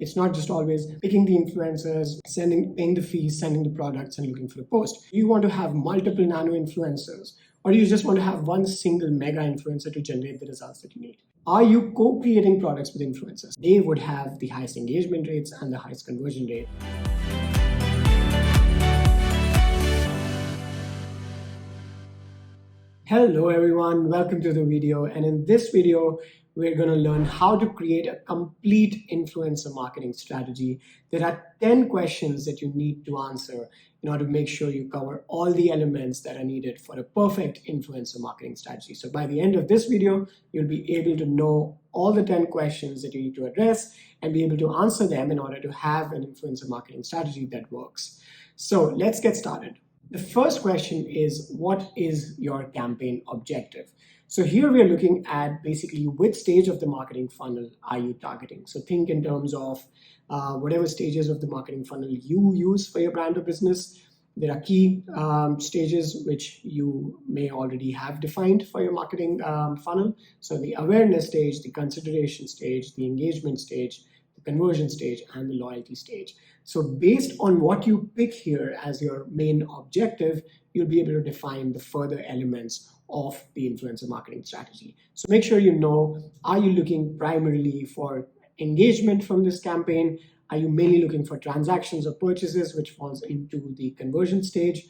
It's not just always picking the influencers, paying the fees, sending the products, and looking for the post. You want to have multiple nano influencers, or you just want to have one single mega influencer to generate the results that you need. Are you co-creating products with influencers? They would have the highest engagement rates and the highest conversion rate. Hello everyone, welcome to the video, and in this video we're going to learn how to create a complete influencer marketing strategy. There are 10 questions that you need to answer in order to make sure you cover all the elements that are needed for a perfect influencer marketing strategy. So by the end of this video, you'll be able to know all the 10 questions that you need to address and be able to answer them in order to have an influencer marketing strategy that works. So let's get started. The first question is, what is your campaign objective? So here we are looking at basically which stage of the marketing funnel are you targeting. So think in terms of whatever stages of the marketing funnel you use for your brand or business. There are key stages which you may already have defined for your marketing funnel. So the awareness stage, the consideration stage, the engagement stage, the conversion stage, and the loyalty stage. So based on what you pick here as your main objective, you'll be able to define the further elements of the influencer marketing strategy. So make sure you know, are you looking primarily for engagement from this campaign? Are you mainly looking for transactions or purchases, which falls into the conversion stage?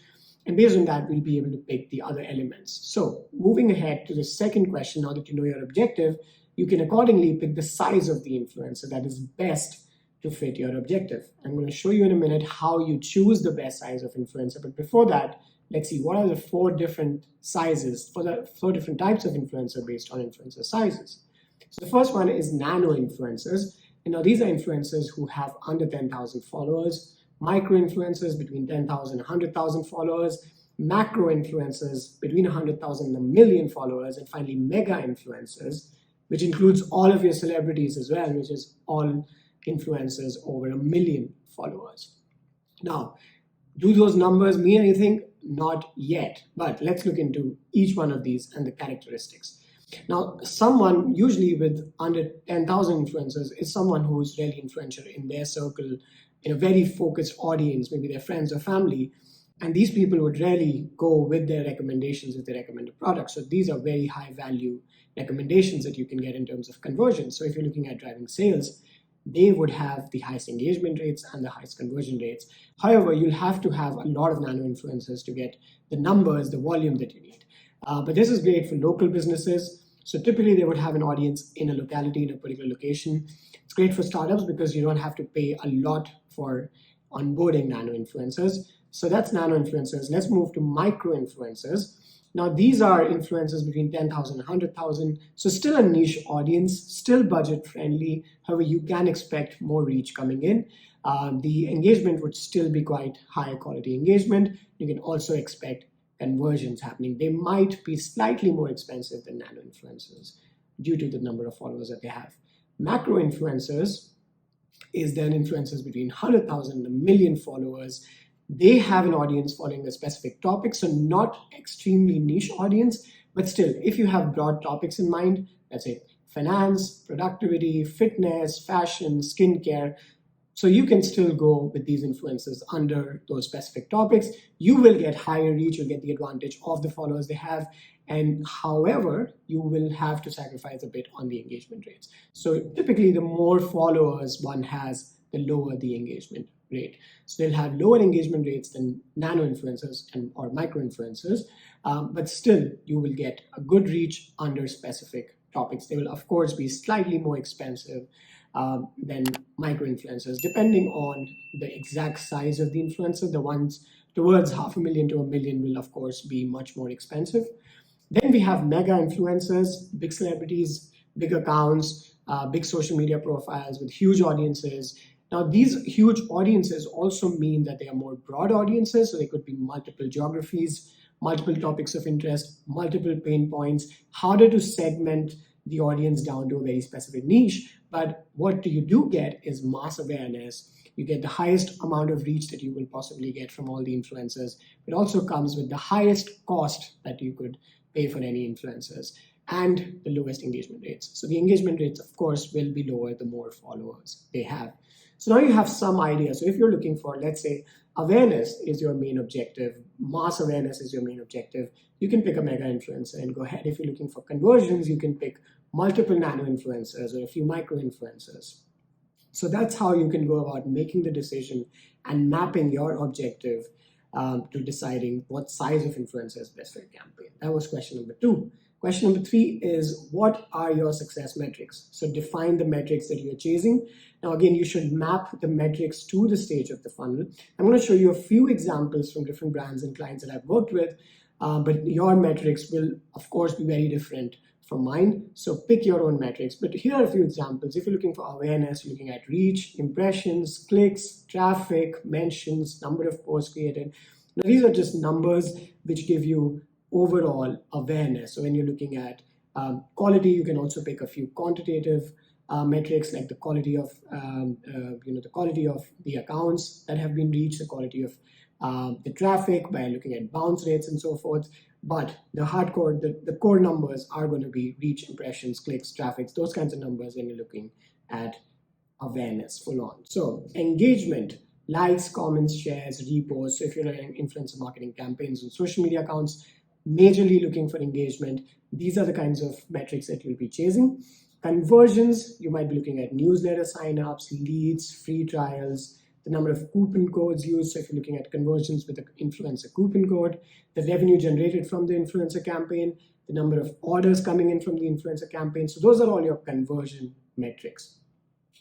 And based on that, we'll be able to pick the other elements. So moving ahead to the second question, now that you know your objective, you can accordingly pick the size of the influencer that is best to fit your objective. I'm going to show you in a minute how you choose the best size of influencer. But before that, let's see what are the four different sizes for the four different types of influencer based on influencer sizes. So the first one is nano influencers. And now these are influencers who have under 10,000 followers, micro influencers between 10,000 and 100,000 followers, macro influencers between 100,000 and a million followers, and finally mega influencers, which includes all of your celebrities as well, which is all influencers over 1 million followers. Now, do those numbers mean anything? Not yet, but let's look into each one of these and the characteristics. Now, someone usually with under 10,000 influencers is someone who is really influential in their circle, in a very focused audience, maybe their friends or family, and these people would really go with their recommendations if they recommend a product. So these are very high value recommendations that you can get in terms of conversion. So if you're looking at driving sales, they would have the highest engagement rates and the highest conversion rates. However, you'll have to have a lot of nano influencers to get the numbers, the volume that you need. But this is great for local businesses. So typically they would have an audience in a locality, in a particular location. It's great for startups because you don't have to pay a lot for onboarding nano influencers. So that's nano influencers. Let's move to micro influencers. Now, these are influencers between 10,000 and 100,000. So still a niche audience, still budget friendly. However, you can expect more reach coming in. The engagement would still be quite high quality engagement. You can also expect conversions happening. They might be slightly more expensive than nano influencers due to the number of followers that they have. Macro influencers is then influencers between 100,000 and a million followers. They have an audience following a specific topic, so not extremely niche audience, but still, if you have broad topics in mind, let's say finance, productivity, fitness, fashion, skincare, so you can still go with these influencers under those specific topics. You will get higher reach, you'll get the advantage of the followers they have, and however, you will have to sacrifice a bit on the engagement rates. So typically, the more followers one has, the lower the engagement rate. So they'll have lower engagement rates than nano influencers or micro influencers, but still you will get a good reach under specific topics. They will of course be slightly more expensive than micro influencers, depending on the exact size of the influencer. The ones towards 500,000 to 1 million will of course be much more expensive. Then we have mega influencers, big celebrities, big accounts, big social media profiles with huge audiences. Now, these huge audiences also mean that they are more broad audiences, so they could be multiple geographies, multiple topics of interest, multiple pain points, harder to segment the audience down to a very specific niche. But what you do get is mass awareness. You get the highest amount of reach that you will possibly get from all the influencers. It also comes with the highest cost that you could pay for any influencers and the lowest engagement rates. So the engagement rates, of course, will be lower the more followers they have. So now you have some idea. So if you're looking for, let's say, awareness is your main objective, mass awareness is your main objective, you can pick a mega influencer and go ahead. If you're looking for conversions, you can pick multiple nano influencers or a few micro influencers. So that's how you can go about making the decision and mapping your objective to deciding what size of influencer is best for your campaign. That was question number 2. Question number 3 is, what are your success metrics? So define the metrics that you're chasing. Now, again, you should map the metrics to the stage of the funnel. I'm going to show you a few examples from different brands and clients that I've worked with, but your metrics will, of course, be very different from mine. So pick your own metrics. But here are a few examples. If you're looking for awareness, you're looking at reach, impressions, clicks, traffic, mentions, number of posts created. Now, these are just numbers which give you overall awareness. So when you're looking at quality, you can also pick a few quantitative metrics like the quality of the quality of the accounts that have been reached, the quality of the traffic by looking at bounce rates and so forth. But the hardcore, the core numbers are going to be reach, impressions, clicks, traffic, those kinds of numbers when you're looking at awareness full on. So engagement, likes, comments, shares, reposts. So if you're running influencer marketing campaigns on social media accounts, majorly looking for engagement, these are the kinds of metrics that you'll be chasing. Conversions, you might be looking at newsletter signups, leads, free trials, the number of coupon codes used. So if you're looking at conversions with the influencer coupon code, the revenue generated from the influencer campaign, the number of orders coming in from the influencer campaign. So those are all your conversion metrics.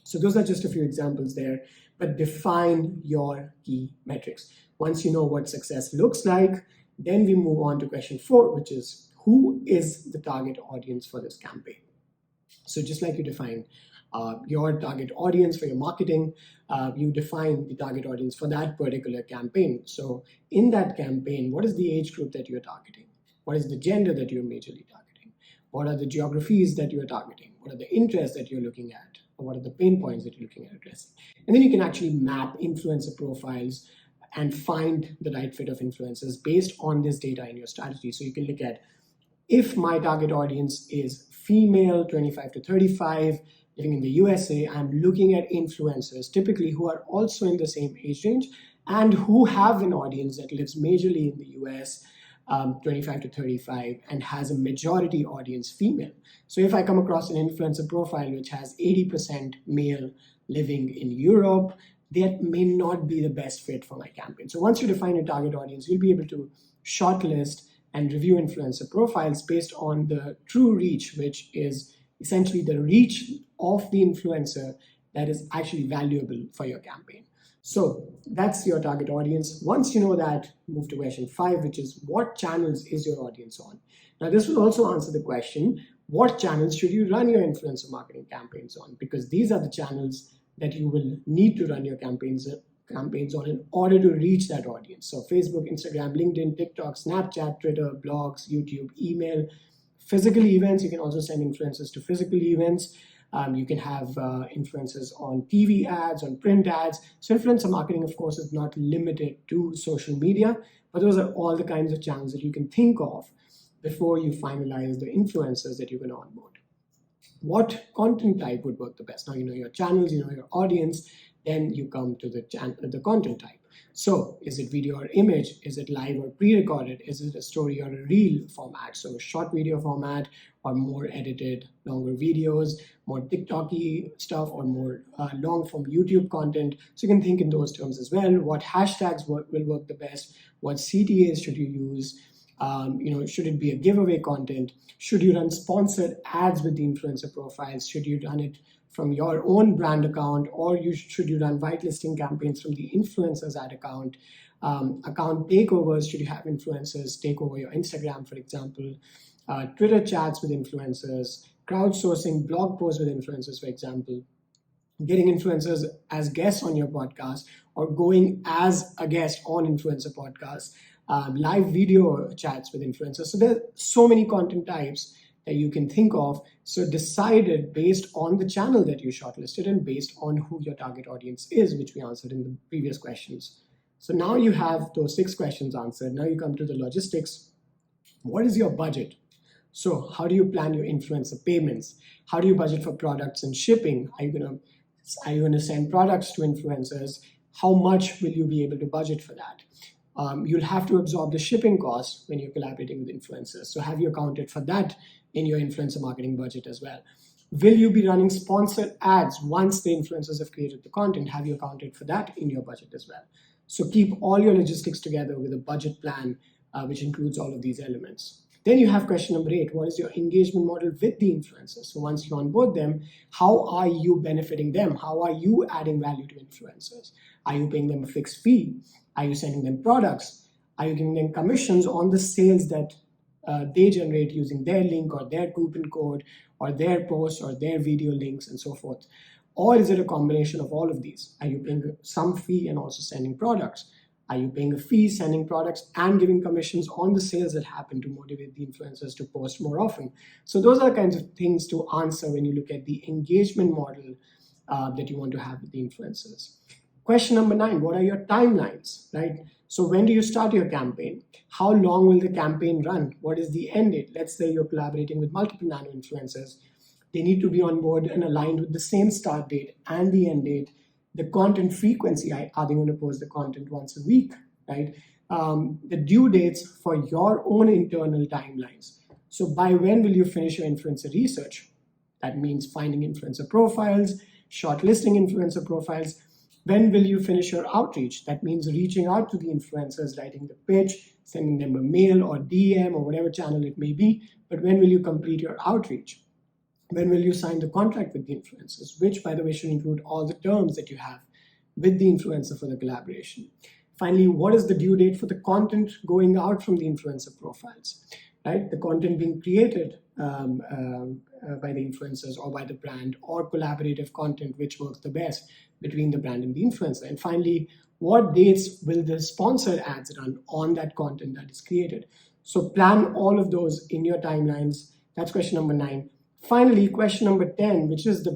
So those are just a few examples there, but define your key metrics. Once you know what success looks like, then we move on to question 4, which is, who is the target audience for this campaign? So just like you define your target audience for your marketing, you define the target audience for that particular campaign. So in that campaign, what is the age group that you're targeting? What is the gender that you're majorly targeting? What are the geographies that you're targeting? What are the interests that you're looking at? Or what are the pain points that you're looking at addressing? And then you can actually map influencer profiles and find the right fit of influencers based on this data in your strategy. So you can look at, if my target audience is female, 25 to 35, living in the USA, I'm looking at influencers typically who are also in the same age range and who have an audience that lives majorly in the US, 25 to 35, and has a majority audience female. So if I come across an influencer profile which has 80% male living in Europe, that may not be the best fit for my campaign. So once you define your target audience, you'll be able to shortlist and review influencer profiles based on the true reach, which is essentially the reach of the influencer that is actually valuable for your campaign. So that's your target audience. Once you know that, move to question 5, which is, what channels is your audience on? Now, this will also answer the question, what channels should you run your influencer marketing campaigns on? Because these are the channels that you will need to run your campaigns on in order to reach that audience. So Facebook, Instagram, LinkedIn, TikTok, Snapchat, Twitter, blogs, YouTube, email, physical events. You can also send influencers to physical events. You can have influencers on TV ads, on print ads. So influencer marketing, of course, is not limited to social media, but those are all the kinds of channels that you can think of before you finalize the influencers that you're going to onboard. What content type would work the best? Now you know your channels, you know your audience, then you come to the content type. So is it video or image? Is it live or pre-recorded? Is it a story or a reel format? So short video format, or more edited, longer videos, more TikTok-y stuff, or more long-form YouTube content. So you can think in those terms as well. What hashtags will work the best? What CTAs should you use? Should it be a giveaway content? Should you run sponsored ads with the influencer profiles? Should you run it from your own brand account, or should you run whitelisting campaigns from the influencers ad account? Account takeovers, should you have influencers take over your Instagram, for example? Twitter chats with influencers, crowdsourcing blog posts with influencers, for example, getting influencers as guests on your podcast, or going as a guest on influencer podcasts, live video chats with influencers. So there are so many content types that you can think of. So decide it based on the channel that you shortlisted and based on who your target audience is, which we answered in the previous questions. So now you have those 6 questions answered. Now you come to the logistics. What is your budget? So how do you plan your influencer payments? How do you budget for products and shipping? Are you going to Are you going to send products to influencers? How much will you be able to budget for that? You'll have to absorb the shipping costs when you're collaborating with influencers. So have you accounted for that in your influencer marketing budget as well? Will you be running sponsored ads once the influencers have created the content? Have you accounted for that in your budget as well? So keep all your logistics together with a budget plan, which includes all of these elements. Then you have question number 8. What is your engagement model with the influencers? So once you onboard them, how are you benefiting them? How are you adding value to influencers? Are you paying them a fixed fee? Are you sending them products? Are you giving them commissions on the sales that they generate using their link or their coupon code or their post or their video links and so forth? Or is it a combination of all of these? Are you paying some fee and also sending products? Are you paying a fee, sending products, and giving commissions on the sales that happen to motivate the influencers to post more often? So those are kinds of things to answer when you look at the engagement model that you want to have with the influencers. Question number 9, what are your timelines, right? So when do you start your campaign? How long will the campaign run? What is the end date? Let's say you're collaborating with multiple nano influencers. They need to be on board and aligned with the same start date and the end date. The content frequency, are they going to post the content once a week, right? The due dates for your own internal timelines. So by when will you finish your influencer research? That means finding influencer profiles, shortlisting influencer profiles. When will you finish your outreach? That means reaching out to the influencers, writing the pitch, sending them a mail or DM or whatever channel it may be. But when will you complete your outreach? When will you sign the contract with the influencers, which, by the way, should include all the terms that you have with the influencer for the collaboration. Finally, what is the due date for the content going out from the influencer profiles, right? The content being created by the influencers or by the brand, or collaborative content, which works the best between the brand and the influencer. And finally, what dates will the sponsored ads run on that content that is created? So plan all of those in your timelines. That's question number 9. Finally, question number 10, which is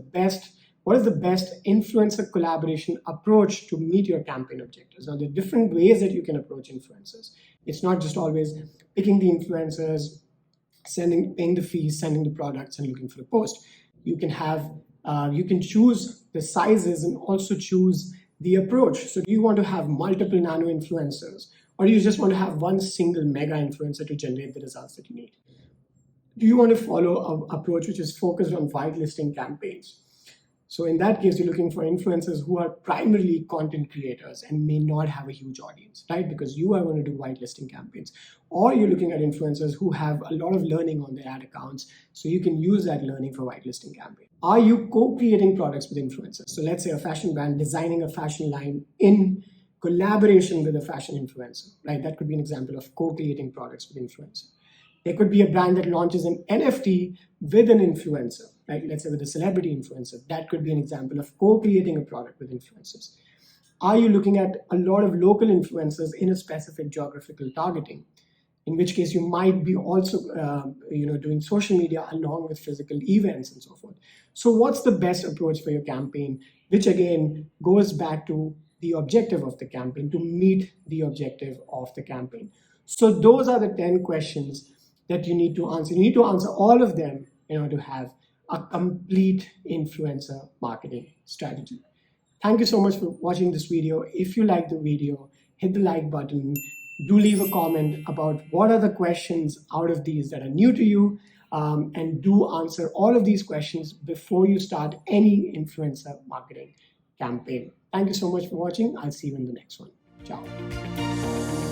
what is the best influencer collaboration approach to meet your campaign objectives? Now, there are different ways that you can approach influencers. It's not just always picking the influencers, paying the fees, sending the products, and looking for the post. You can choose the sizes and also choose the approach. So do you want to have multiple nano influencers, or do you just want to have one single mega influencer to generate the results that you need? Do you want to follow an approach which is focused on whitelisting campaigns? So in that case, you're looking for influencers who are primarily content creators and may not have a huge audience, right? Because you are going to do whitelisting campaigns. Or you're looking at influencers who have a lot of learning on their ad accounts, so you can use that learning for whitelisting campaigns. Are you co-creating products with influencers? So let's say a fashion brand designing a fashion line in collaboration with a fashion influencer, right? That could be an example of co-creating products with influencers. There could be a brand that launches an NFT with an influencer, right? Let's say with a celebrity influencer. That could be an example of co-creating a product with influencers. Are you looking at a lot of local influencers in a specific geographical targeting? In which case you might be also doing social media along with physical events and so forth. So what's the best approach for your campaign? Which again goes back to the objective of the campaign, to meet the objective of the campaign. So those are the 10 questions that you need to answer. You need to answer all of them in order to have a complete influencer marketing strategy. Thank you so much for watching this video. If you like the video, hit the like button. Do leave a comment about what are the questions out of these that are new to you, and do answer all of these questions before you start any influencer marketing campaign. Thank you so much for watching. I'll see you in the next one. Ciao.